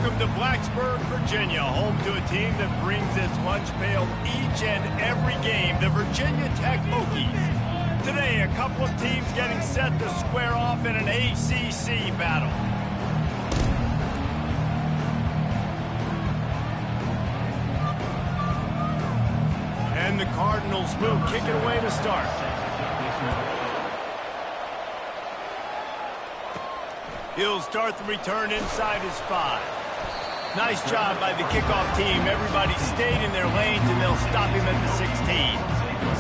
Welcome to Blacksburg, Virginia, home to a team that brings this lunch pail each and every game, the Virginia Tech Hokies. Today, a couple of teams getting set to square off in an ACC battle. And the Cardinals will kick it away to start. He'll start the return inside his 5. Nice job by the kickoff team. Everybody stayed in their lanes, and they'll stop him at the 16.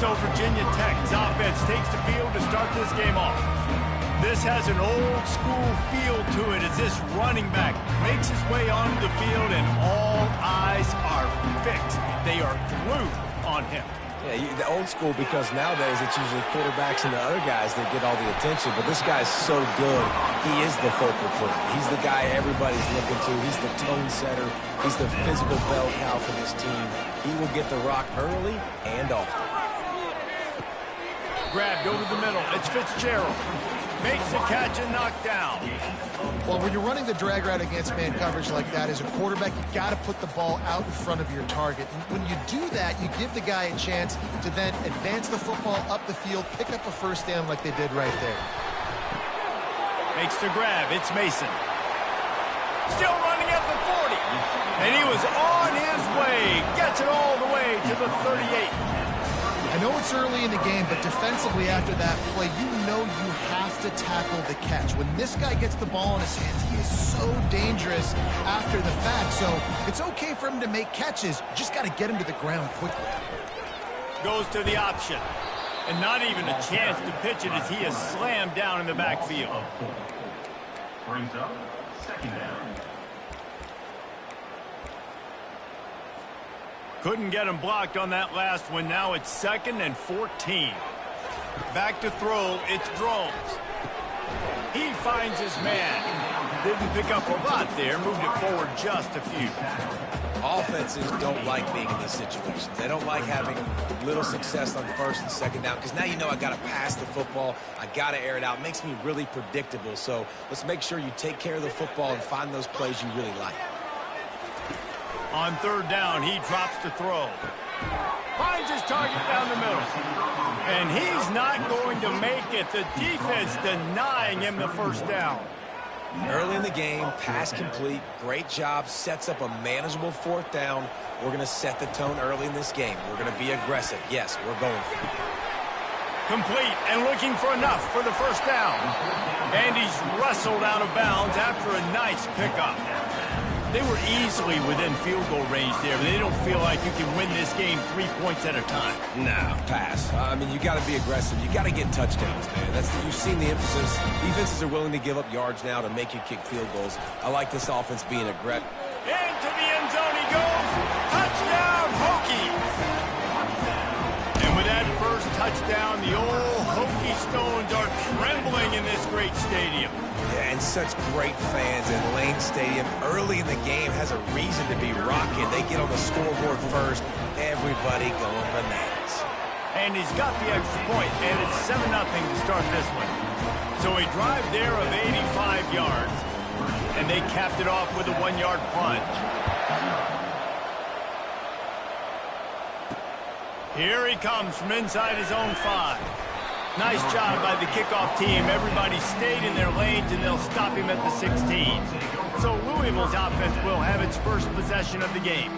So Virginia Tech's offense takes the field to start this game off. This has an old-school feel to it as this running back makes his way onto the field, and all eyes are fixed. They are glued on him. Yeah, the old school, because nowadays it's usually quarterbacks and the other guys that get all the attention. But this guy's so good, he is the focal point. He's the guy everybody's looking to. He's the tone setter. He's the physical bell cow for this team. He will get the rock early and often. Grabbed over the middle. It's Fitzgerald. Makes the catch and knocked down. Well, when you're running the drag route against man coverage like that, as a quarterback, you got to put the ball out in front of your target. And when you do that, you give the guy a chance to then advance the football up the field, pick up a first down like they did right there. Makes the grab. It's Mason. Still running at the 40. And he was on his way. Gets it all the way to the 38. I know it's early in the game, but defensively after that play, you know you have to tackle the catch. When this guy gets the ball in his hands, he is so dangerous after the fact. So it's okay for him to make catches. You just got to get him to the ground quickly. Goes to the option. And not even a chance to pitch it as he is slammed down in the backfield. Brings up second down. Couldn't get him blocked on that last one. Now it's 2nd and 14. Back to throw. It's Drones. He finds his man. Didn't pick up a lot there. Moved it forward just a few. Offenses don't like being in these situations. They don't like having little success on 1st and 2nd down, because now you know I got to pass the football. I got to air it out. It makes me really predictable. So let's make sure you take care of the football and find those plays you really like. On 3rd down, he drops the throw. Finds his target down the middle. And he's not going to make it. The defense denying him the first down. Early in the game, pass complete. Great job. Sets up a manageable 4th down. We're going to set the tone early in this game. We're going to be aggressive. Yes, we're going for it. Complete and looking for enough for the first down. And he's wrestled out of bounds after a nice pickup. They were easily within field goal range there, but they don't feel like you can win this game 3 points at a time. Nah, pass. I mean, you got to be aggressive. You got to get touchdowns, man. You've seen the emphasis. Defenses are willing to give up yards now to make you kick field goals. I like this offense being aggressive. Into the end zone he goes. Touchdown, Hokies. And with that first touchdown, the old Hokie Stones are trembling in this great stadium. Yeah, and such great fans in Lane Stadium. Early in the game has a reason to be rocking. They get on the scoreboard first. Everybody going bananas. And he's got the extra point, and it's 7-0 to start this one. So a drive there of 85 yards, and they capped it off with a 1-yard plunge. Here he comes from inside his own 5. Nice job by the kickoff team. Everybody stayed in their lanes, and they'll stop him at the 16. So Louisville's offense will have its first possession of the game.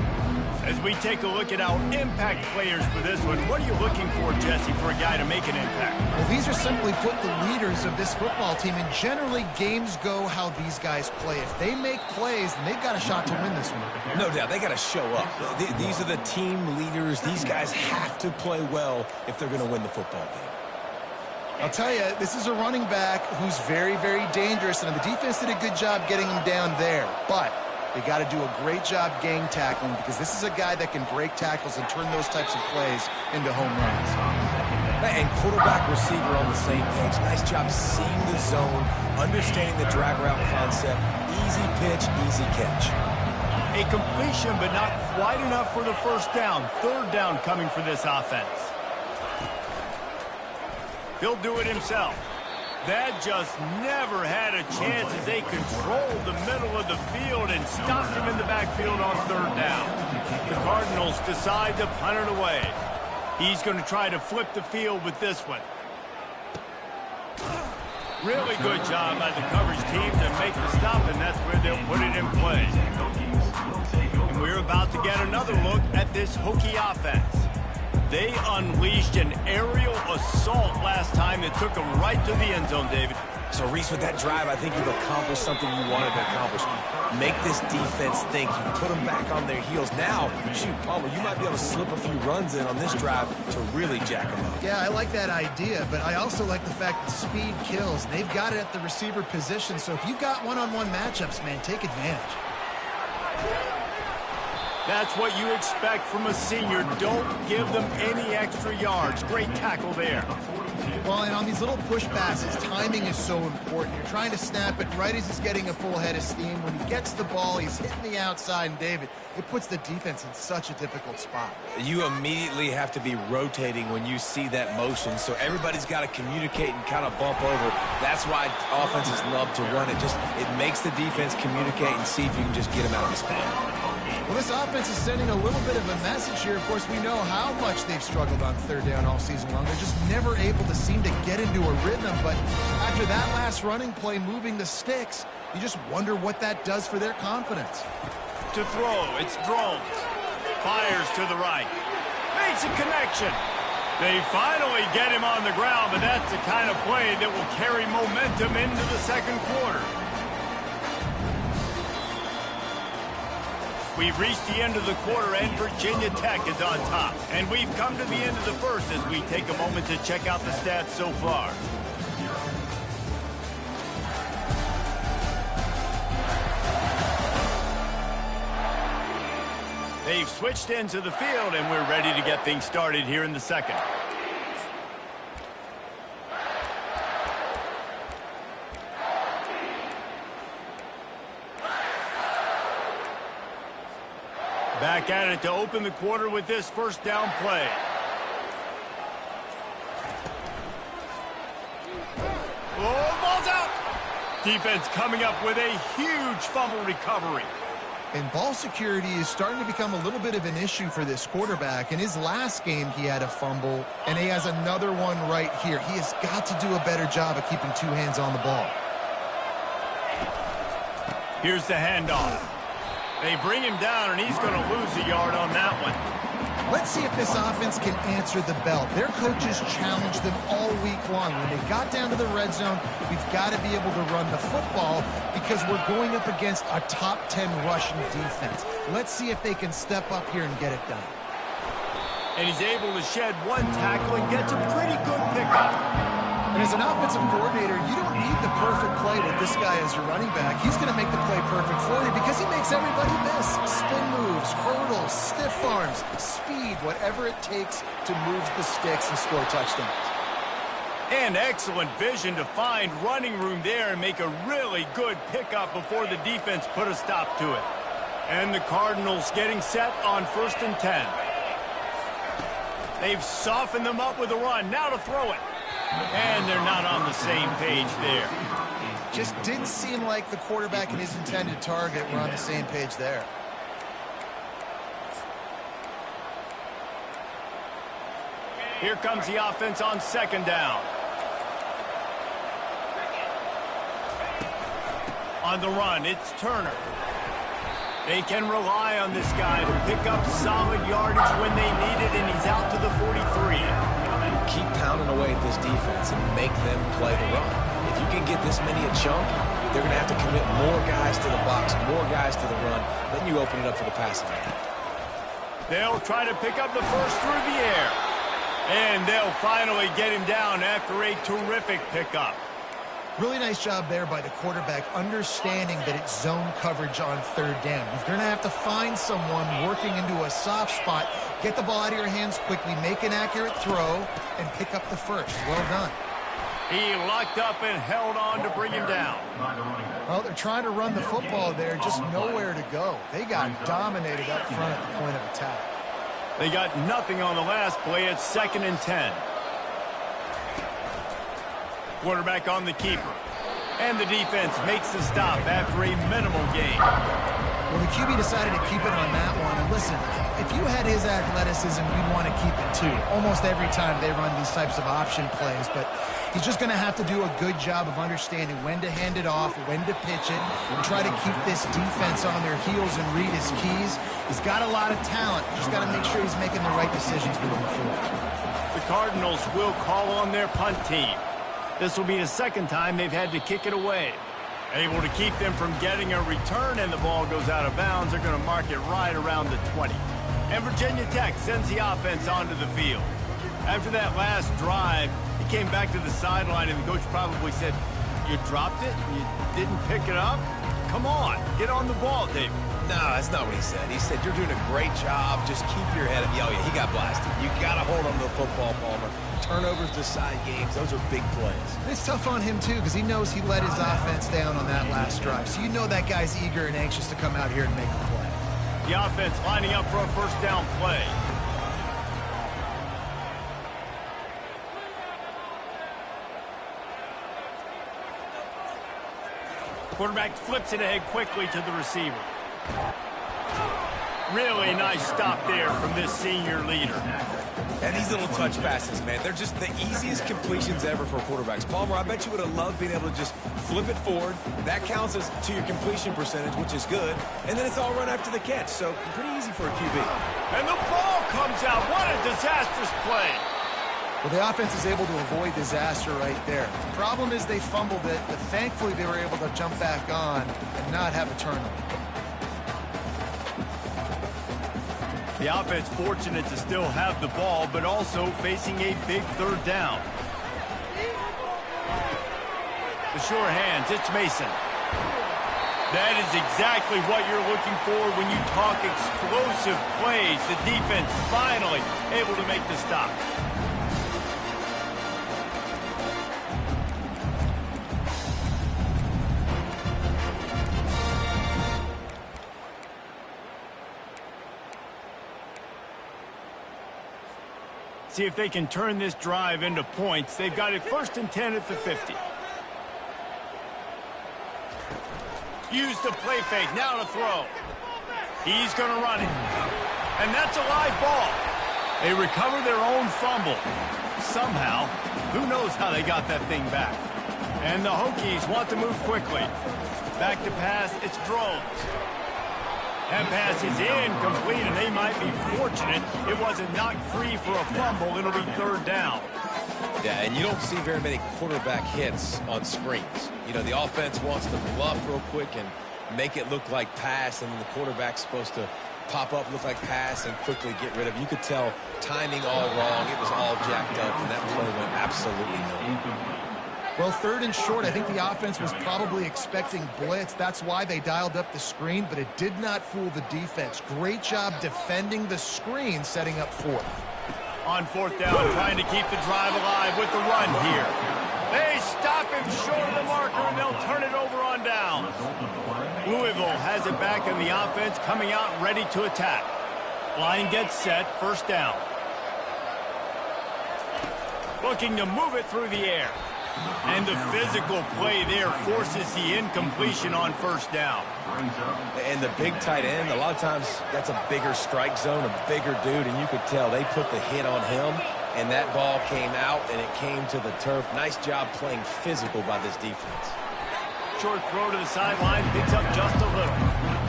As we take a look at our impact players for this one, what are you looking for, Jesse, for a guy to make an impact? Well, these are simply put the leaders of this football team, and generally games go how these guys play. If they make plays, then they've got a shot to win this one. No doubt. They got to show up. These are the team leaders. These guys have to play well if they're going to win the football game. I'll tell you, this is a running back who's very, very dangerous, and the defense did a good job getting him down there. But they got to do a great job gang tackling, because this is a guy that can break tackles and turn those types of plays into home runs. And quarterback, receiver on the same page. Nice job seeing the zone, understanding the drag route concept. Easy pitch, easy catch. A completion, but not quite enough for the first down. 3rd down coming for this offense. He'll do it himself. That just never had a chance as they controlled the middle of the field and stopped him in the backfield on third down. The Cardinals decide to punt it away. He's going to try to flip the field with this one. Really good job by the coverage team to make the stop, and that's where they'll put it in play. And we're about to get another look at this Hokie offense. They unleashed an aerial assault last time that took them right to the end zone, David. So, Reese, with that drive, I think you've accomplished something you wanted to accomplish. Make this defense think. You put them back on their heels. Now, shoot, Palmer, you might be able to slip a few runs in on this drive to really jack them up. Yeah, I like that idea, but I also like the fact that speed kills. They've got it at the receiver position, so if you've got one-on-one matchups, man, take advantage. That's what you expect from a senior. Don't give them any extra yards. Great tackle there. Well, and on these little push passes, timing is so important. You're trying to snap it right as he's getting a full head of steam. When he gets the ball, he's hitting the outside, and David, it puts the defense in such a difficult spot. You immediately have to be rotating when you see that motion, so everybody's got to communicate and kind of bump over. That's why offenses love to run it. It makes the defense communicate and see if you can just get them out of the spot. Well, this offense is sending a little bit of a message here. Of course, we know how much they've struggled on third down all season long. They're just never able to seem to get into a rhythm. But after that last running play, moving the sticks, you just wonder what that does for their confidence. To throw, it's Drones. Fires to the right. Makes a connection. They finally get him on the ground, but that's the kind of play that will carry momentum into the second quarter. We've reached the end of the quarter, and Virginia Tech is on top. And we've come to the end of the first as we take a moment to check out the stats so far. They've switched into the field, and we're ready to get things started here in the second. Back at it to open the quarter with this first down play. Oh, ball's out! Defense coming up with a huge fumble recovery. And ball security is starting to become a little bit of an issue for this quarterback. In his last game, he had a fumble, and he has another one right here. He has got to do a better job of keeping two hands on the ball. Here's the handoff. They bring him down, and he's going to lose a yard on that one. Let's see if this offense can answer the bell. Their coaches challenged them all week long. When they got down to the red zone, we've got to be able to run the football because we're going up against a top 10 rushing defense. Let's see if they can step up here and get it done. And he's able to shed one tackle and gets a pretty good pickup. And as an offensive coordinator, you don't need the perfect play with this guy as your running back. He's going to make the play perfect for you because he makes everybody miss. Spin moves, hurdles, stiff arms, speed, whatever it takes to move the sticks and score touchdowns. And excellent vision to find running room there and make a really good pickup before the defense put a stop to it. And the Cardinals getting set on 1st and 10. They've softened them up with a run. Now to throw it. And they're not on the same page there. Just didn't seem like the quarterback and his intended target were on the same page there. Here comes the offense on 2nd down. On the run, it's Turner. They can rely on this guy to pick up solid yardage when they need it, and he's out to the 43. Keep pounding away at this defense and make them play the run. If you can get this many a chunk, they're going to have to commit more guys to the box, more guys to the run. Then you open it up for the passing game. They'll try to pick up the first through the air. And they'll finally get him down after a terrific pickup. Really nice job there by the quarterback, understanding that it's zone coverage on 3rd down. You're going to have to find someone working into a soft spot, get the ball out of your hands quickly, make an accurate throw, and pick up the first. Well done. He locked up and held on to bring him down. Well, they're trying to run the football there, just nowhere to go. They got dominated up front at the point of attack. They got nothing on the last play. It's 2nd and 10. Quarterback on the keeper. And the defense makes the stop after a minimal gain. Well, the QB decided to keep it on that one. And listen, if you had his athleticism, you'd want to keep it too. Almost every time they run these types of option plays. But he's just going to have to do a good job of understanding when to hand it off, when to pitch it, and try to keep this defense on their heels and read his keys. He's got a lot of talent. Just got to make sure he's making the right decisions moving forward. The Cardinals will call on their punt team. This will be the second time they've had to kick it away. Able to keep them from getting a return and the ball goes out of bounds. They're going to mark it right around the 20. And Virginia Tech sends the offense onto the field. After that last drive, he came back to the sideline and the coach probably said, "You dropped it? You didn't pick it up? Come on, get on the ball, David." No, that's not what he said. He said, "You're doing a great job. Just keep your head up." Oh, yeah, he got blasted. You got to hold on to the football, Palmer. Turnovers decide games. Those are big plays. It's tough on him, too, because he knows he let his offense down on that last drive. So you know that guy's eager and anxious to come out here and make a play. The offense lining up for a first down play. Quarterback flips it ahead quickly to the receiver. Really nice stop there from this senior leader. And these little touch passes, man, they're just the easiest completions ever for quarterbacks. Palmer, I bet you would have loved being able to just flip it forward. That counts as to your completion percentage, which is good. And then it's all run after the catch, so pretty easy for a QB. And the ball comes out. What a disastrous play. Well, the offense is able to avoid disaster right there. The problem is they fumbled it, but thankfully they were able to jump back on and not have a turnover. The offense fortunate to still have the ball, but also facing a big third down. The sure hands, it's Mason. That is exactly what you're looking for when you talk explosive plays. The defense finally able to make the stop. See if they can turn this drive into points. They've got it 1st and 10 at the 50. Use the play fake. Now to throw. He's going to run it. And that's a live ball. They recover their own fumble. Somehow, who knows how they got that thing back. And the Hokies want to move quickly. Back to pass, it's Drones. That pass is incomplete, and they might be fortunate it wasn't knocked free for a fumble. It'll be 3rd down. Yeah, and you don't see very many quarterback hits on screens. You know, the offense wants to bluff real quick and make it look like pass, and then the quarterback's supposed to pop up, look like pass, and quickly get rid of it. You could tell timing all wrong. It was all jacked up, and that play went absolutely nowhere. Well, 3rd and short, I think the offense was probably expecting blitz. That's why they dialed up the screen, but it did not fool the defense. Great job defending the screen, setting up 4th. On 4th down, trying to keep the drive alive with the run here. They stop him short of the marker, and they'll turn it over on down. Louisville has it back in the offense, coming out ready to attack. Line gets set, 1st down. Looking to move it through the air. And the physical play there forces the incompletion on 1st down. And the big tight end, a lot of times that's a bigger strike zone, a bigger dude, and you could tell they put the hit on him, and that ball came out, and it came to the turf. Nice job playing physical by this defense. Short throw to the sideline, picks up just a little.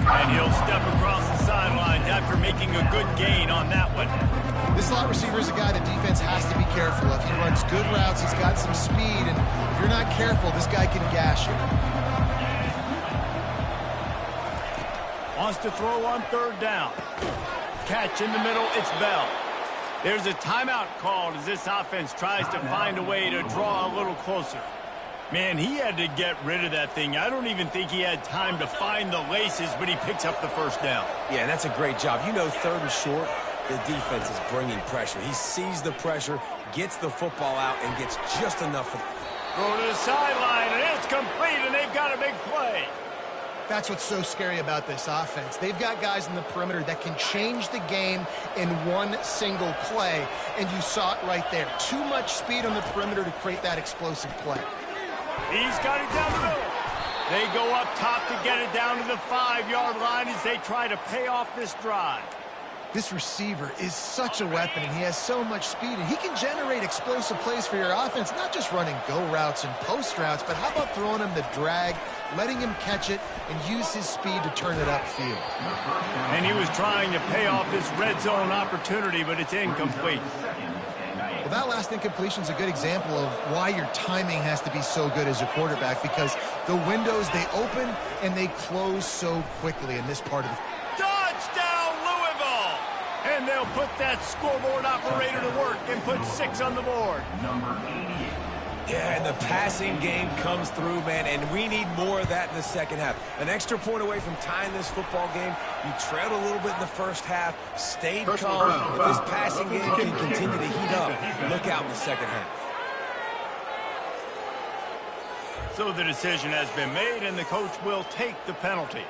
And he'll step across the sidelines after making a good gain on that one. This slot receiver is a guy the defense has to be careful of. He runs good routes, he's got some speed, and if you're not careful, this guy can gash you. Wants to throw on 3rd down. Catch in the middle, it's Bell. There's a timeout called as this offense tries to find a way to draw a little closer. Man, he had to get rid of that thing. I don't even think he had time to find the laces, but he picks up the 1st down. Yeah, and that's a great job. You know, 3rd and short, the defense is bringing pressure. He sees the pressure, gets the football out, and gets just enough of it. Throw to the sideline, and it's complete, and they've got a big play. That's what's so scary about this offense. They've got guys in the perimeter that can change the game in one single play, and you saw it right there. Too much speed on the perimeter to create that explosive play. He's got it down the middle. They go up top to get it down to the 5-yard line as they try to pay off this drive. This receiver is such a weapon, and he has so much speed, and he can generate explosive plays for your offense, not just running go routes and post routes, but how about throwing him the drag, letting him catch it, and use his speed to turn it upfield. And he was trying to pay off this red zone opportunity, but it's incomplete. Well, that last incompletion is a good example of why your timing has to be so good as a quarterback, because the windows, they open and they close so quickly in this part of the... Touchdown, Louisville! And they'll put that scoreboard operator to work and put 6 on the board. Number 88. Yeah, and the passing game comes through, man, and we need more of that in the second half. An extra point away from tying this football game. You trailed a little bit in the first half, stayed calm. If this passing game can continue to heat up, look out in the second half. So the decision has been made, and the coach will take the penalty.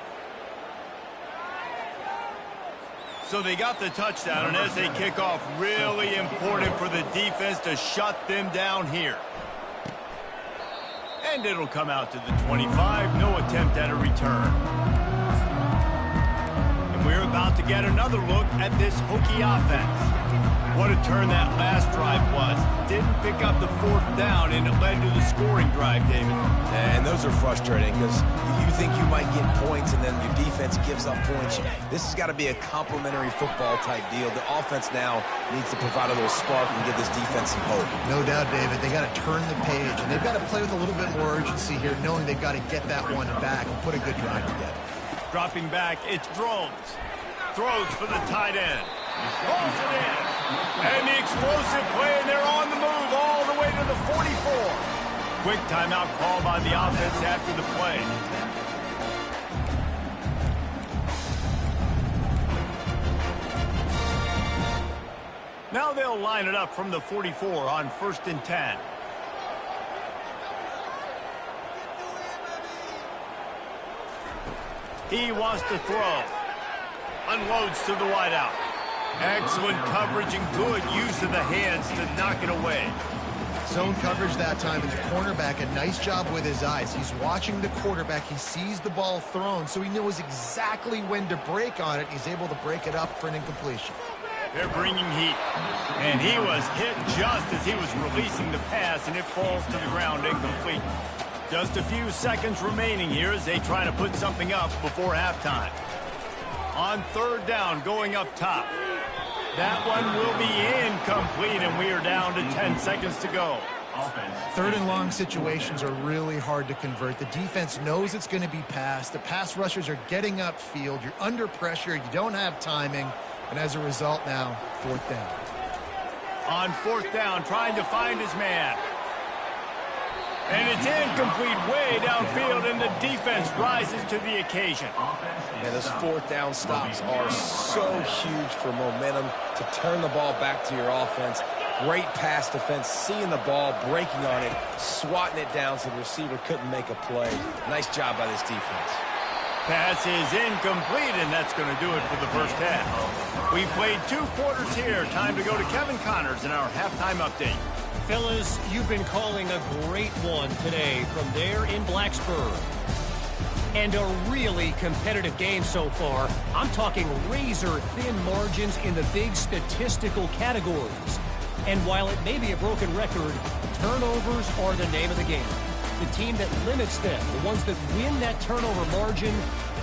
So they got the touchdown, and as they kick off, really important for the defense to shut them down here. And it'll come out to the 25, no attempt at a return. And we're about to get another look at this Hokie offense. What a turn that last drive was. Didn't pick up the 4th down, and it led to the scoring drive, David. And those are frustrating because you think you might get points and then your defense gives up points. This has got to be a complementary football type deal. The offense now needs to provide a little spark and give this defense some hope. No doubt, David. They got to turn the page, and they've got to play with a little bit more urgency here, knowing they've got to get that one back and put a good drive together. Dropping back, it's Drones. Throws for the tight end. Pulls it in. And the explosive play, and they're on the move all the way to the 44. Quick timeout call by the offense after the play. Now they'll line it up from the 44 on 1st and 10. He wants to throw. Unloads to the wideout. Excellent coverage and good use of the hands to knock it away. Zone coverage that time, and the cornerback, a nice job with his eyes. He's watching the quarterback. He sees the ball thrown, so he knows exactly when to break on it. He's able to break it up for an incompletion. They're bringing heat. And he was hit just as he was releasing the pass, and it falls to the ground incomplete. Just a few seconds remaining here as they try to put something up before halftime. On 3rd down, going up top. That one will be incomplete, and we are down to 10 seconds to go. 3rd and long situations are really hard to convert. The defense knows it's going to be passed. The pass rushers are getting upfield. You're under pressure. You don't have timing. And as a result now, 4th down. On 4th down, trying to find his man. And it's incomplete way downfield, and the defense rises to the occasion. And those 4th down stops are so huge for momentum to turn the ball back to your offense. Great pass defense, seeing the ball, breaking on it, swatting it down so the receiver couldn't make a play. Nice job by this defense. Pass is incomplete, and that's going to do it for the first half. We played 2 quarters here. Time to go to Kevin Connors in our halftime update. Fellas, you've been calling a great one today from there in Blacksburg. And a really competitive game so far. I'm talking razor-thin margins in the big statistical categories. And while it may be a broken record, turnovers are the name of the game. The team that limits them, the ones that win that turnover margin,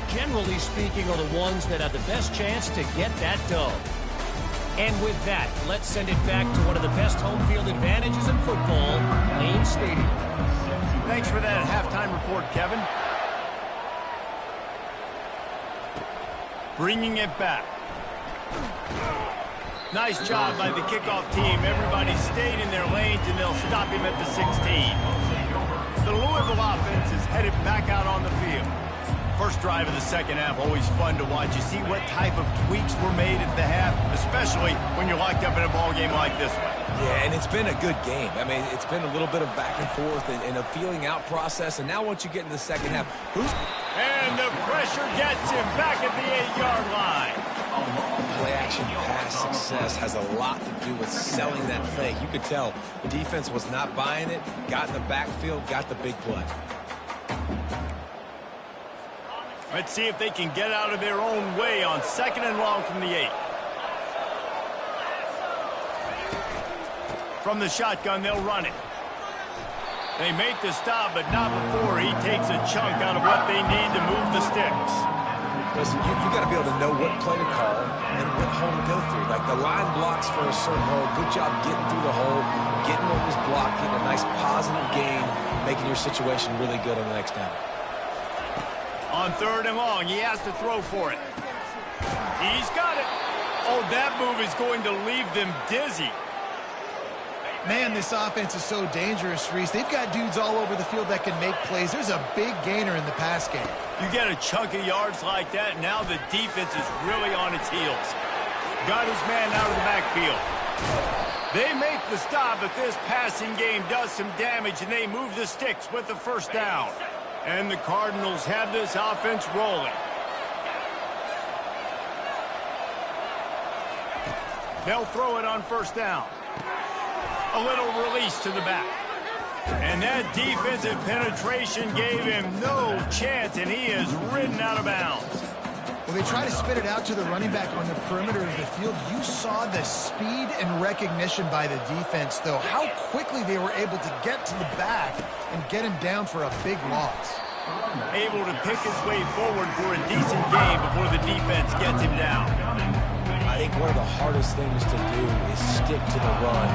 generally speaking, are the ones that have the best chance to get that dub. And with that, let's send it back to one of the best home field advantages in football, Lane Stadium. Thanks for that halftime report, Kevin. Bringing it back. Nice job by the kickoff team. Everybody stayed in their lanes, and they'll stop him at the 16. The Louisville offense is headed back out on the field. First drive of the second half, always fun to watch. You see what type of tweaks were made at the half, especially when you're locked up in a ball game like this one. Yeah, and it's been a good game. I mean, it's been a little bit of back and forth and a feeling out process. And now once you get in the second half, And the pressure gets him back at the 8-yard line. play-action pass success has a lot to do with selling that fake. You could tell the defense was not buying it, got in the backfield, got the big play. Let's see if they can get out of their own way on 2nd and long from the 8. From the shotgun, they'll run it. They make the stop, but not before he takes a chunk out of what they need to move the sticks. Listen, you got to be able to know what play to call and what hole to go through. Like the line blocks for a certain hole. Good job getting through the hole, getting what was blocked, getting a nice positive gain, making your situation really good on the next down. On 3rd and long, he has to throw for it. He's got it. Oh, that move is going to leave them dizzy. Man, this offense is so dangerous, Reese. They've got dudes all over the field that can make plays. There's a big gainer in the pass game. You get a chunk of yards like that, now the defense is really on its heels. Got his man out of the backfield. They make the stop, but this passing game does some damage, and they move the sticks with the 1st down. And the Cardinals have this offense rolling. They'll throw it on 1st down. A little release to the back. And that defensive penetration gave him no chance, and he is ridden out of bounds. When they try to spit it out to the running back on the perimeter of the field, you saw the speed and recognition by the defense, though. How quickly they were able to get to the back and get him down for a big loss. Able to pick his way forward for a decent game before the defense gets him down. I think one of the hardest things to do is stick to the run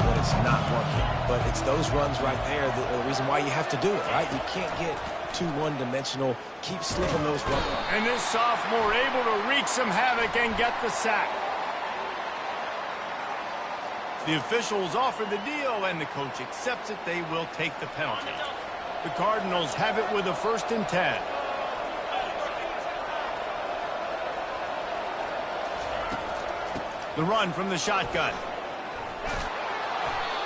when it's not working. But it's those runs right there that are the reason why you have to do it, right? You can't get too one-dimensional. Keep slipping those runs. And this sophomore able to wreak some havoc and get the sack. The officials offer the deal, and the coach accepts it. They will take the penalty. The Cardinals have it with a 1st and 10. The run from the shotgun.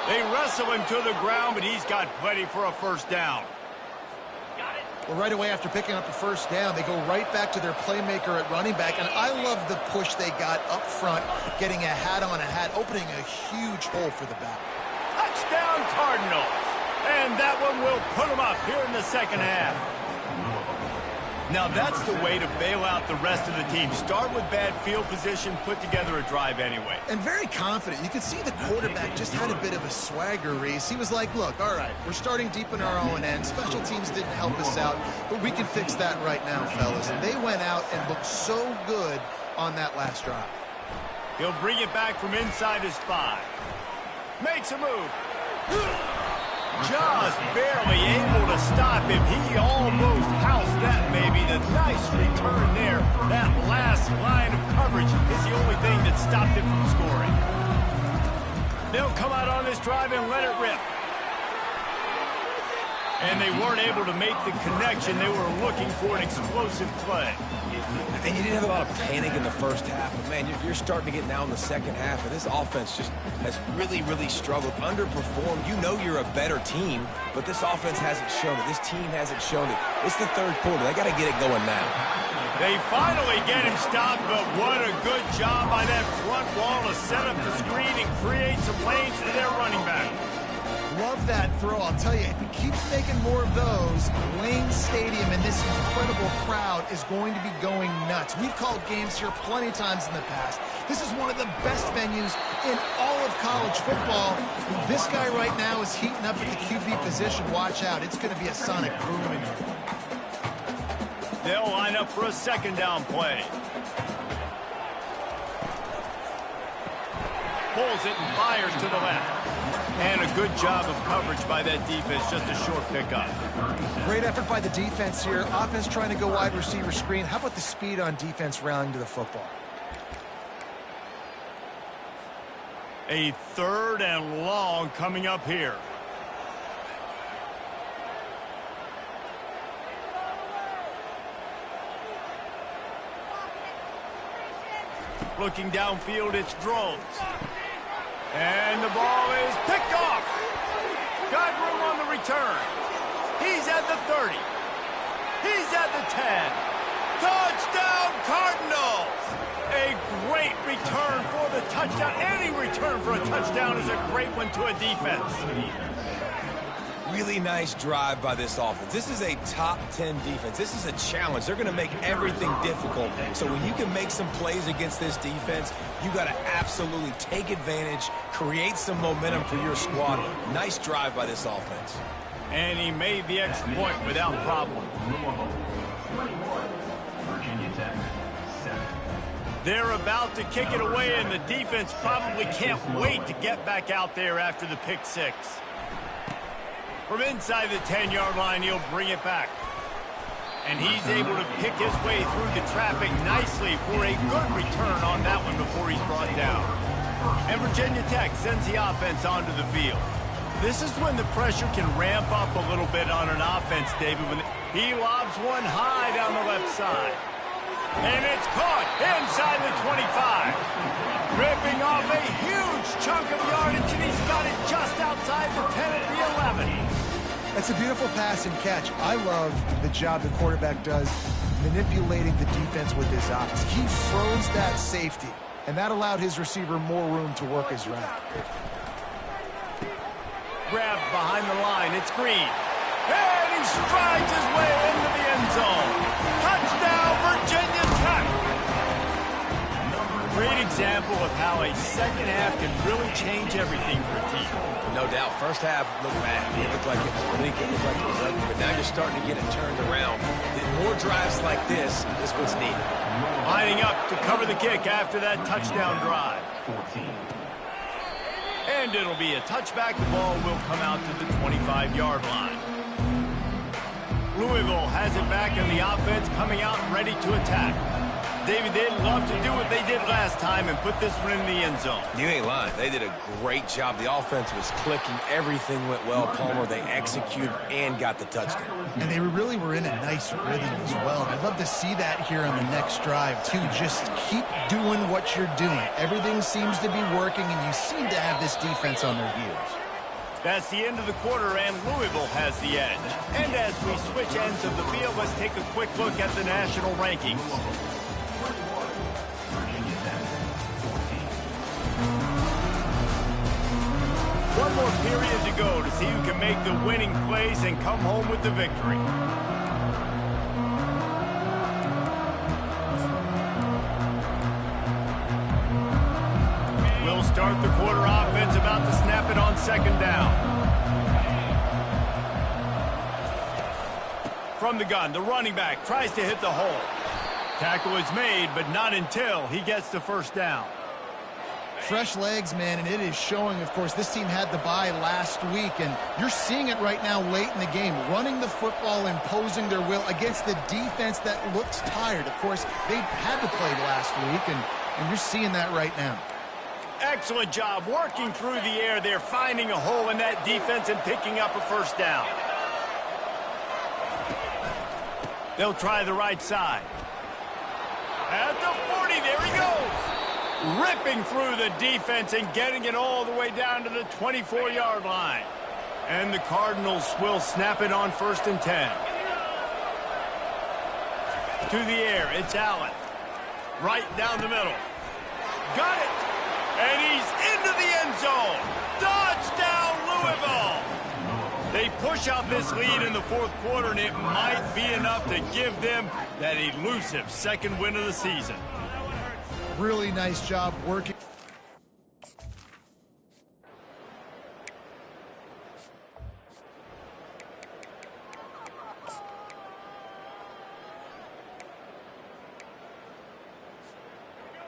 They wrestle him to the ground, but he's got plenty for a 1st down. Well, right away after picking up the 1st down, they go right back to their playmaker at running back, and I love the push they got up front, getting a hat on a hat, opening a huge hole for the back. Touchdown, Cardinals. And that one will put them up here in the 2nd half. Now that's the way to bail out the rest of the team. Start with bad field position, put together a drive anyway. And very confident. You could see the quarterback just had a bit of a swagger, Reese. He was like, look, all right, we're starting deep in our own end. Special teams didn't help us out, but we can fix that right now, fellas. And they went out and looked so good on that last drive. He'll bring it back from inside his 5. Makes a move. Just barely able to stop him. He almost housed that, maybe. The nice return there. That last line of coverage is the only thing that stopped him from scoring. They'll come out on this drive and let it rip. And they weren't able to make the connection. They were looking for an explosive play. And you didn't have a lot of panic in the 1st half, but man, you're starting to get now in the 2nd half, and this offense just has really, really struggled, underperformed. You know you're a better team, but this offense hasn't shown it. This team hasn't shown it. It's the 3rd quarter. They got to get it going now. They finally get him stopped, but what a good job by that front wall to set up the screen and create some lanes to their running back. Love that throw. I'll tell you, if he keeps making more of those, Lane Stadium and this incredible crowd is going to be going nuts. We've called games here plenty of times in the past. This is one of the best venues in all of college football. This guy right now is heating up at the QB position. Watch out. It's going to be a sonic boom in here. They'll line up for a 2nd down play. Pulls it and fires to the left. And a good job of coverage by that defense, just a short pickup. Great effort by the defense here. Offense trying to go wide receiver screen. How about the speed on defense rallying to the football? A 3rd and long coming up here. Looking downfield, it's Drones. And the ball is picked off. Got room on the return. He's at the 30. He's at the 10. Touchdown, Cardinals! A great return for the touchdown. Any return for a touchdown is a great one to a defense. Really nice drive by this offense. This is a top 10 defense. This is a challenge. They're going to make everything difficult. So when you can make some plays against this defense, you got to absolutely take advantage, create some momentum for your squad. Nice drive by this offense. And he made the extra point without problem. Virginia Tech, 7. They're about to kick it away, and the defense probably can't wait to get back out there after the pick six. From inside the 10-yard line, he'll bring it back. And he's able to pick his way through the traffic nicely for a good return on that one before he's brought down. And Virginia Tech sends the offense onto the field. This is when the pressure can ramp up a little bit on an offense, David. When he lobs one high down the left side. And it's caught inside the 25. Ripping off a huge chunk of yardage, and he's got it just outside the 10 at the 11. That's a beautiful pass and catch. I love the job the quarterback does manipulating the defense with his eyes. He froze that safety, and that allowed his receiver more room to work his route. Grabbed behind the line. It's Green. And he strides his way into the end zone. Touchdown, Virginia Tech. Great example of how a second half can really change everything for a team. No doubt. First half looked bad. It looked like it was bleak. It looked like it was ugly. But now you're starting to get it turned around. More drives like this is what's needed. Lining up to cover the kick after that touchdown drive. 14. And it'll be a touchback. The ball will come out to the 25-yard line. Louisville has it back, and the offense coming out ready to attack. David, they'd love to do what they did last time and put this one in the end zone. You ain't lying. They did a great job. The offense was clicking. Everything went well, Palmer. They executed and got the touchdown. And they really were in a nice rhythm as well. I'd love to see that here on the next drive, too. Just keep doing what you're doing. Everything seems to be working, and you seem to have this defense on their heels. That's the end of the quarter, and Louisville has the edge. And as we switch ends of the field, let's take a quick look at the national rankings. One more period to go to see who can make the winning plays and come home with the victory. We'll start the quarter offense, about to snap it on second down. From the gun, the running back tries to hit the hole. Tackle is made, but not until he gets the first down. Fresh legs, man, and it is showing, of course, this team had the bye last week, and you're seeing it right now late in the game, running the football, imposing their will against the defense that looks tired. Of course, they had to play last week, and you're seeing that right now. Excellent job working through the air there, finding a hole in that defense and picking up a first down. They'll try the right side. At the 40, there he goes. Ripping through the defense and getting it all the way down to the 24-yard line. And the Cardinals will snap it on 1st and 10. To the air, it's Allen. Right down the middle. Got it. And he's into the end zone. Touchdown, Louisville. They push out this lead in the fourth quarter, and it might be enough to give them that elusive second win of the season. Really nice job working.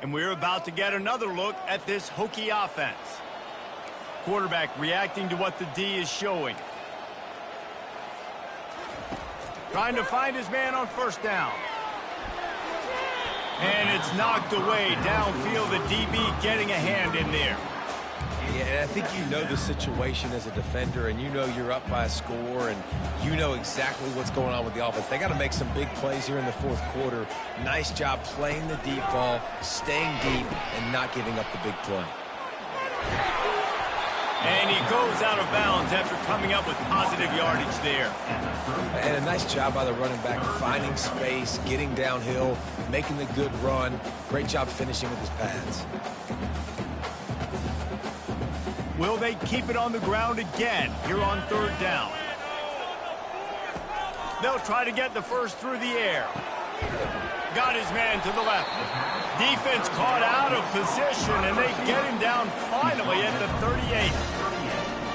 And we're about to get another look at this Hokie offense. Quarterback reacting to what the D is showing. Trying to find his man on first down. And it's knocked away downfield. The DB getting a hand in there. Yeah, and I think you know the situation as a defender, and you know you're up by a score, and you know exactly what's going on with the offense. They got to make some big plays here in the fourth quarter. Nice job playing the deep ball, staying deep, and not giving up the big play. And he goes out of bounds after coming up with positive yardage there. And a nice job by the running back, finding space, getting downhill, making the good run. Great job finishing with his pads. Will they keep it on the ground again here on 3rd down? They'll try to get the first through the air. Got his man to the left. Defense caught out of position, and they get him down finally at the 38.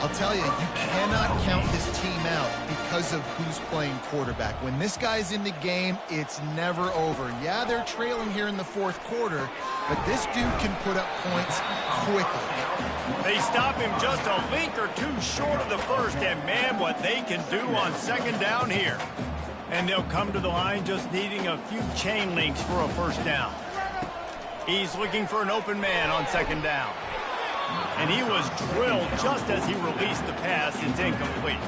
I'll tell you, you cannot count this team out because of who's playing quarterback. When this guy's in the game, it's never over. Yeah, they're trailing here in the 4th quarter, but this dude can put up points quickly. They stop him just a link or two short of the first, and man, what they can do on 2nd down here. And they'll come to the line just needing a few chain links for a 1st down. He's looking for an open man on 2nd down. And he was drilled just as he released the pass. It's incomplete.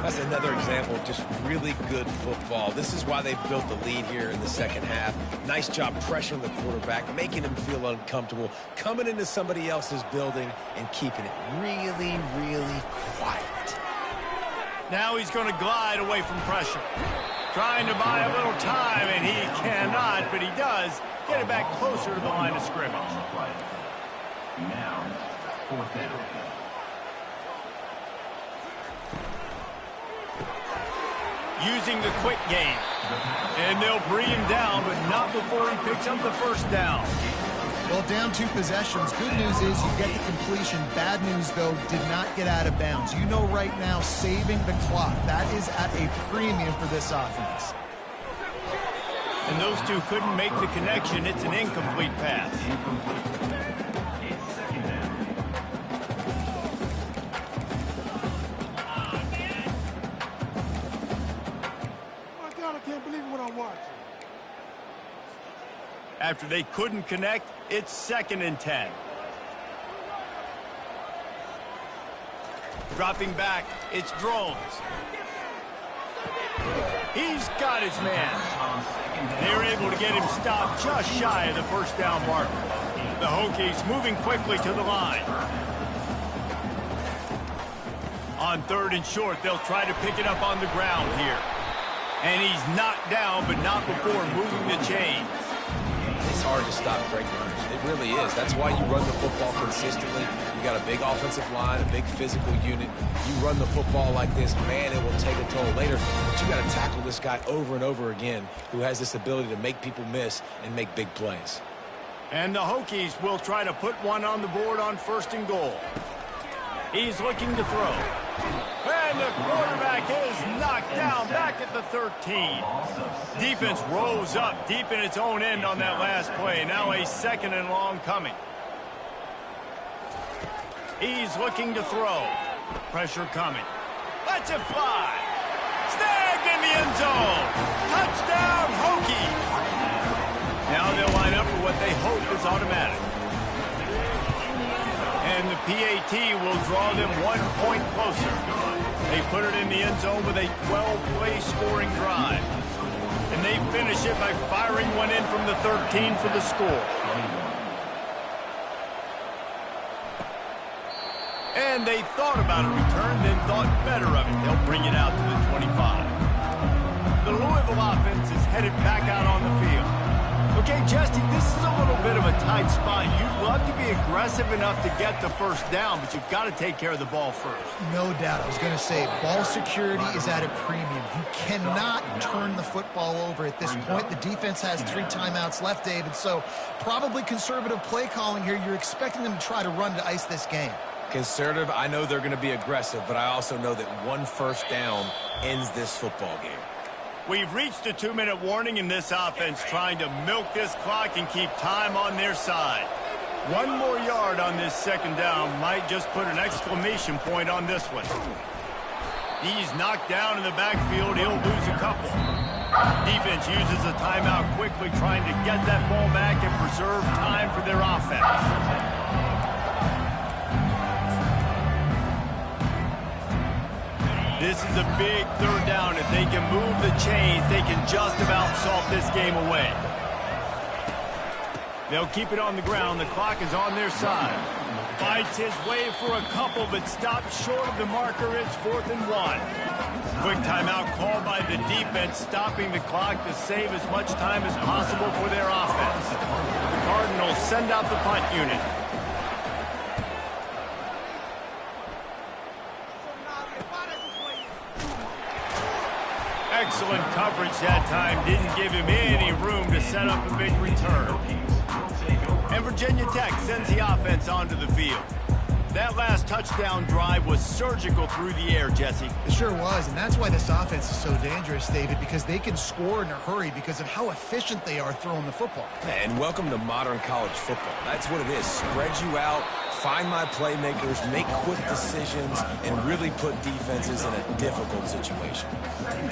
That's another example of just really good football. This is why they built the lead here in the 2nd half. Nice job pressuring the quarterback, making him feel uncomfortable, coming into somebody else's building and keeping it really, really quiet. Now he's going to glide away from pressure. Trying to buy a little time, and he cannot, but he does get it back closer to the line of scrimmage. Now, 4th down. Using the quick game. And they'll bring him down, but not before he picks up the 1st down. Well, down 2 possessions. Good news is you get the completion. Bad news, though, did not get out of bounds. You know right now, saving the clock, that is at a premium for this offense. And those two couldn't make the connection. It's an incomplete pass. After they couldn't connect, it's 2nd and 10. Dropping back, it's Drones. He's got his man. They're able to get him stopped just shy of the 1st down marker. The Hokies moving quickly to the line. On 3rd and short, they'll try to pick it up on the ground here. And he's knocked down, but not before moving the chains. It's hard to stop great runners. It really is. That's why you run the football consistently. You got a big offensive line, a big physical unit. You run the football like this, man, it will take a toll later. But you got to tackle this guy over and over again who has this ability to make people miss and make big plays. And the Hokies will try to put one on the board on 1st and goal. He's looking to throw. And the quarterback is knocked down back at the 13. Defense rose up deep in its own end on that last play. Now a 2nd and long coming. He's looking to throw. Pressure coming. Lets it fly. Snagged in the end zone. Touchdown, Hokies. Now they'll line up for what they hope is automatic. And the PAT will draw them 1 point closer. They put it in the end zone with a 12-play scoring drive. And they finish it by firing one in from the 13 for the score. And they thought about a return, then thought better of it. They'll bring it out to the 25. The Louisville offense is headed back out on the field. Okay, Jesse, this is a little bit of a tight spot. You'd love to be aggressive enough to get the 1st down, but you've got to take care of the ball first. No doubt. I was going to say, ball security is at a premium. You cannot turn the football over at this point. The defense has 3 timeouts left, David, so probably conservative play calling here. You're expecting them to try to run to ice this game. Conservative, I know they're going to be aggressive, but I also know that 1 1st down ends this football game. We've reached a 2-minute warning in this offense, trying to milk this clock and keep time on their side. 1 more yard on this 2nd down might just put an exclamation point on this one. He's knocked down in the backfield. He'll lose a couple. Defense uses a timeout quickly, trying to get that ball back and preserve time for their offense. This is a big 3rd down. If they can move the chains, they can just about salt this game away. They'll keep it on the ground. The clock is on their side. Fights his way for a couple, but stops short of the marker. It's 4th and 1. Quick timeout called by the defense, stopping the clock to save as much time as possible for their offense. The Cardinals send out the punt unit. Excellent coverage that time. Didn't give him any room to set up a big return. And Virginia Tech sends the offense onto the field. That last touchdown drive was surgical through the air, Jesse. It sure was, and that's why this offense is so dangerous, David, because they can score in a hurry because of how efficient they are throwing the football. And welcome to modern college football. That's what it is. Spread you out, find my playmakers, make quick decisions, and really put defenses in a difficult situation.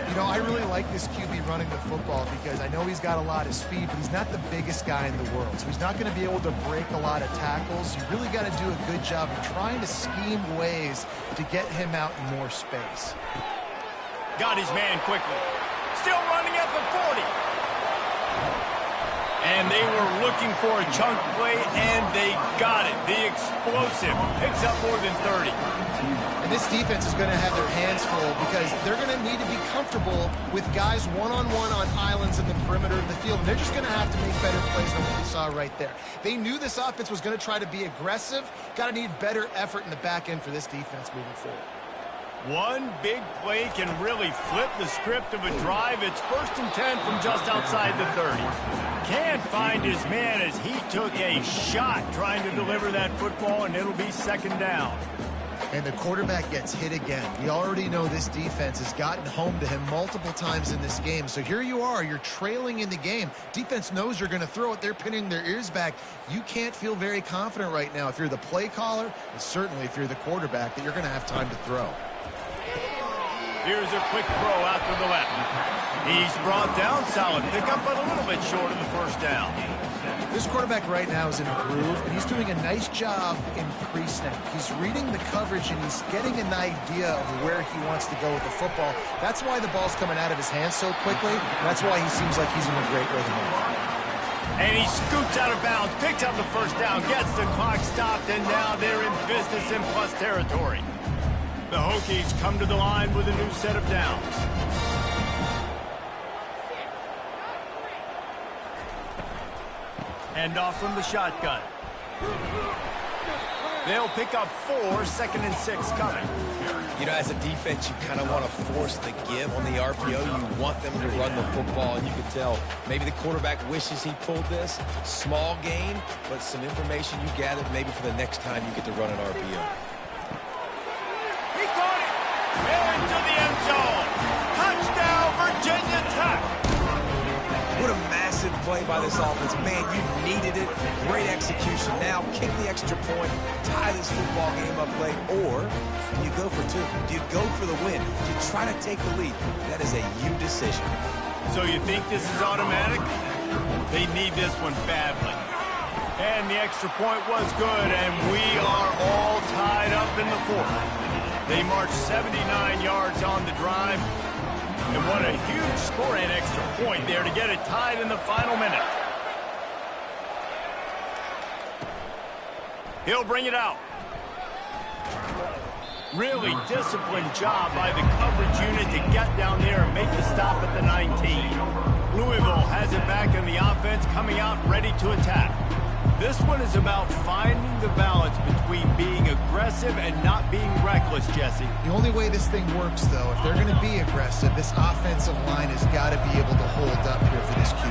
You know, I really like this QB running the football because I know he's got a lot of speed, but he's not the biggest guy in the world. So he's not going to be able to break a lot of tackles. You really got to do a good job of trying to scheme ways to get him out in more space. Got his man quickly. Still running at the 40. And they were looking for a chunk play, and they got it. The explosive picks up more than 30. And this defense is going to have their hands full because they're going to need to be comfortable with guys one-on-one on islands in the perimeter of the field. And they're just going to have to make better plays than what we saw right there. They knew this offense was going to try to be aggressive. Got to need better effort in the back end for this defense moving forward. One big play can really flip the script of a drive. It's 1st and 10 from just outside the 30. Can't find his man as he took a shot trying to deliver that football, and it'll be 2nd down. And the quarterback gets hit again. We already know this defense has gotten home to him multiple times in this game. So here you are, you're trailing in the game. Defense knows you're going to throw it. They're pinning their ears back. You can't feel very confident right now if you're the play caller, and certainly if you're the quarterback, that you're going to have time to throw. Here's a quick throw out to the left. He's brought down, solid pickup, but a little bit short of the 1st down. This quarterback right now is in a groove, and he's doing a nice job in pre-snap. He's reading the coverage, and he's getting an idea of where he wants to go with the football. That's why the ball's coming out of his hands so quickly. That's why he seems like he's in a great rhythm. And he scoots out of bounds, picks up the 1st down, gets the clock stopped, and now they're in business in plus territory. The Hokies come to the line with a new set of downs. Hand off from the shotgun. They'll pick up 4, 2nd and 6 coming. You know, as a defense, you kind of want to force the give on the RPO. You want them to run the football, and you can tell maybe the quarterback wishes he pulled this. Small gain, but some information you gathered maybe for the next time you get to run an RPO. He caught it! Into the end zone! Touchdown, Virginia Tech! What a massive play by this offense. Man, you needed it. Great execution. Now kick the extra point, tie this football game up late, or you go for 2. Do you go for the win? Do you try to take the lead? That is a you decision. So you think this is automatic? They need this one badly. And the extra point was good, and we are all tied up in the 4th. They march 79 yards on the drive. And what a huge score and extra point there to get it tied in the final minute. He'll bring it out. Really disciplined job by the coverage unit to get down there and make the stop at the 19. Louisville has it back in the offense, coming out ready to attack. This one is about finding the balance between being aggressive and not being reckless, Jesse. The only way this thing works, though, if they're going to be aggressive, this offensive line has got to be able to hold up here for this QB.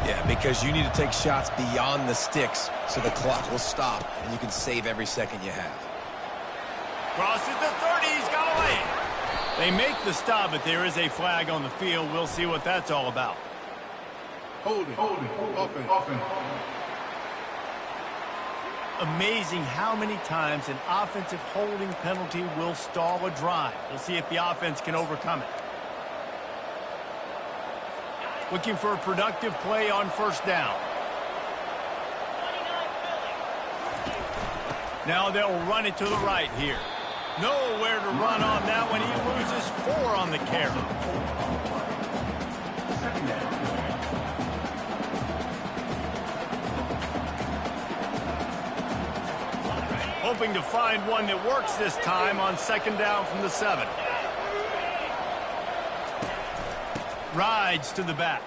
Yeah, because you need to take shots beyond the sticks so the clock will stop and you can save every second you have. Crosses the 30, he's got away. They make the stop, but there is a flag on the field. We'll see what that's all about. Hold it, offense. Amazing how many times an offensive holding penalty will stall a drive. We'll see if the offense can overcome it. Looking for a productive play on 1st down. Now they'll run it to the right here. Nowhere to run on that one. He loses 4 on the carry. hoping to find one that works this time on second down from the 7. Rides to the back.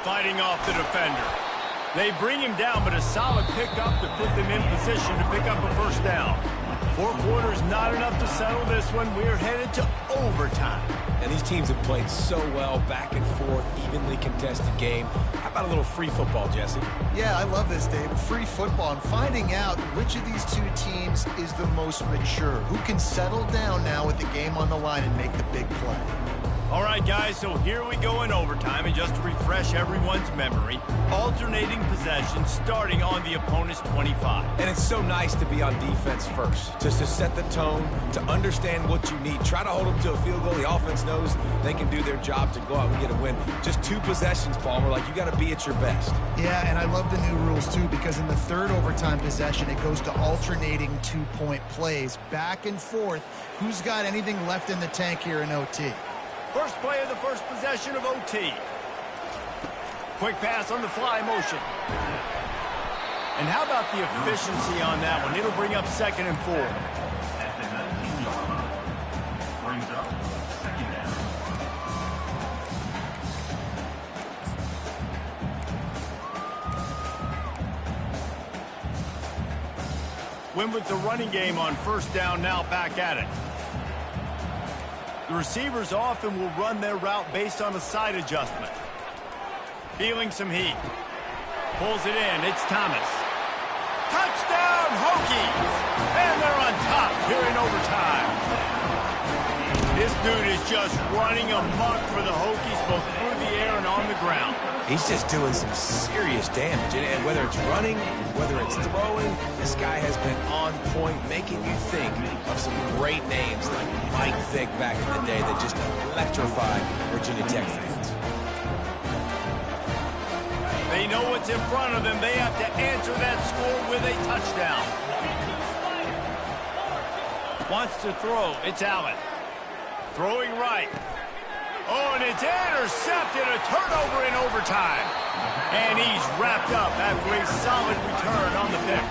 Fighting off the defender. They bring him down, but a solid pickup to put them in position to pick up a first down. 4 quarters not enough to settle this one. We're headed to overtime. And these teams have played so well, back and forth, evenly contested game. How about a little free football, Jesse? Yeah, I love this, Dave. Free football and finding out which of these two teams is the most mature. Who can settle down now with the game on the line and make the big play. All right, guys, so here we go in overtime, and just to refresh everyone's memory, alternating possession starting on the opponent's 25. And it's so nice to be on defense first, just to set the tone, to understand what you need. Try to hold them to a field goal. The offense knows they can do their job to go out and get a win. Just 2 possessions, Palmer, like you got to be at your best. Yeah, and I love the new rules, too, because in the third overtime possession, it goes to alternating 2-point plays, back and forth. Who's got anything left in the tank here in OT? First play of the first possession of OT. Quick pass on the fly motion. And how about the efficiency on that one? It'll bring up 2nd and 4. At the 19-yard line. Brings up second down. Win with the running game on first down, now back at it. The receivers often will run their route based on a side adjustment. Feeling some heat. Pulls it in. It's Thomas. Touchdown, Hokies! And they're on top here in overtime. This dude is just running amok for the Hokies, both through the air and on the ground. He's just doing some serious damage. And whether it's running, whether it's throwing, this guy has been on point, making you think of some great names like Mike Vick back in the day that just electrified Virginia Tech fans. They know what's in front of them. They have to answer that score with a touchdown. Wants to throw. It's Allen. Throwing right. Oh, and it's intercepted. A turnover in overtime. And he's wrapped up after a solid return on the pick.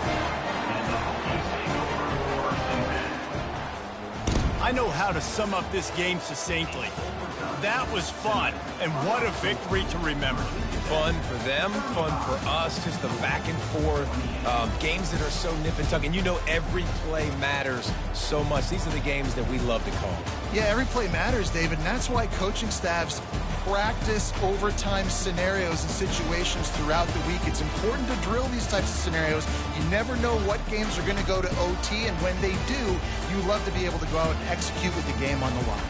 I know how to sum up this game succinctly. That was fun, and what a victory to remember. Fun for them, fun for us, just the back and forth, games that are so nip and tuck. And you know every play matters so much. These are the games that we love to call. Yeah, every play matters, David, and that's why coaching staffs practice overtime scenarios and situations throughout the week. It's important to drill these types of scenarios. You never know what games are going to go to OT, and when they do, you love to be able to go out and execute with the game on the line.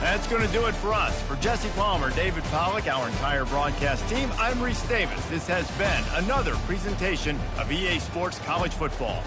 That's going to do it for us. For Jesse Palmer, David Pollack, our entire broadcast team, I'm Reese Davis. This has been another presentation of EA Sports College Football.